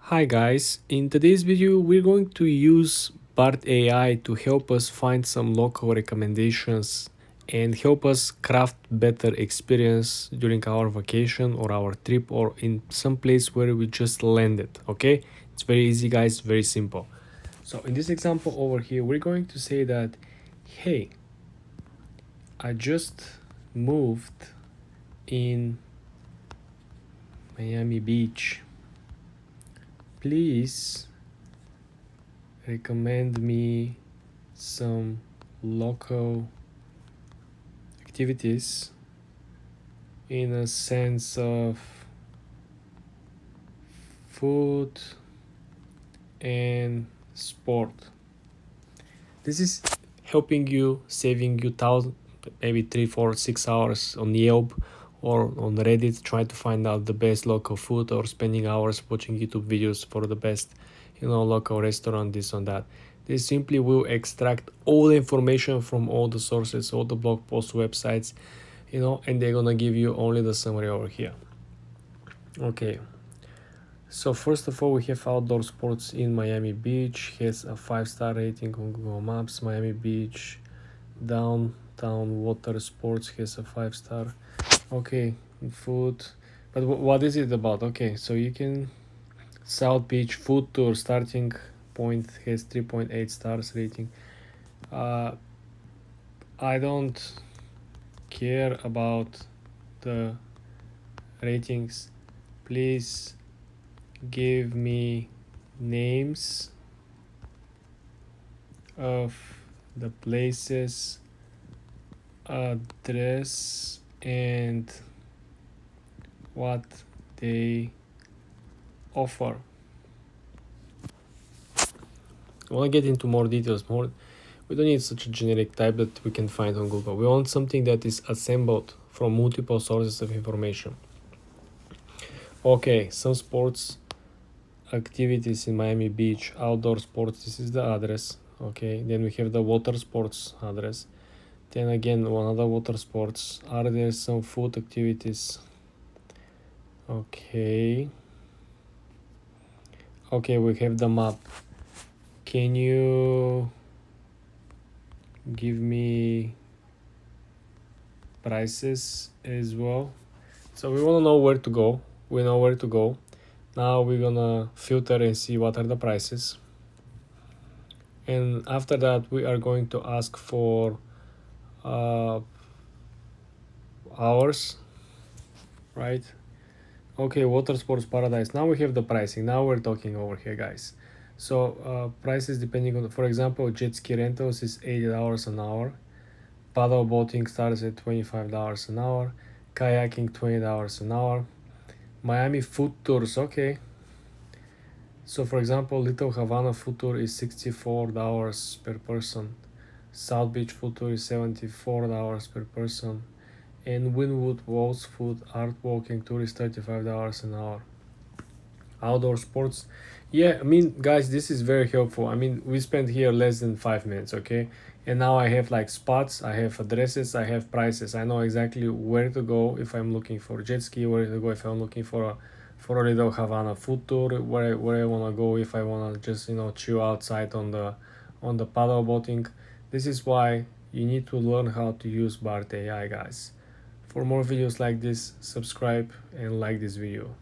Hi guys, in today's video we're going to use Bart AI to help us find some local recommendations and help us craft better experience during our vacation or our trip or in some place where we just landed. Okay, it's very easy guys, very simple. So in this example over here we're going to say that, hey, I just moved in Miami Beach, please recommend me some local activities in a sense of food and sport. This is helping you, saving you thousand, maybe 3, 4, 6 hours on Yelp or on Reddit trying to find out the best local food, or spending hours watching YouTube videos for the best local restaurant, this and that. This simply will extract all the information from all the sources, all the blog posts, websites, and they're gonna give you only the summary over here. Okay, so first of all we have outdoor sports in Miami Beach. Has a 5-star rating on Google Maps. Miami Beach downtown water sports has a 5-star. Okay, food, but what is it about? Okay, so you can South Beach food tour starting point has 3.8 stars rating. I don't care about the ratings. Please give me names of the places, address, and what they offer. I want to get into more details. We don't need such a generic type that we can find on Google. We want something that is assembled from multiple sources of information. Okay, some sports activities in Miami Beach, outdoor sports, this is the address. Okay, then we have the water sports address. Then again, another water sports. Are there some food activities? Okay, we have the map. Can you give me prices as well? So we want to know where to go. We know where to go. Now we're gonna filter and see what are the prices. And after that we are going to ask for hours, right? Okay, water sports paradise. Now we have the pricing. Now we're talking over here, guys. So prices depending on, for example, jet ski rentals is $80 an hour. Paddle boating starts at $25 an hour. Kayaking $20 an hour. Miami food tours, okay. So for example, Little Havana food tour is $64 per person. South Beach food tour is $74 per person. And Wynwood Walls food art walking tour is $35 an hour. Outdoor sports, yeah, I mean guys, this is very helpful. I mean, we spent here less than 5 minutes, okay, and now I have like spots, I have addresses, I have prices. I know exactly where to go if I'm looking for jet ski, where to go if I'm looking for a Little Havana food tour, where I want to go if I want to just chill outside on the paddle boating. This is why you need to learn how to use Bart AI, guys. For more videos like this, subscribe and like this video.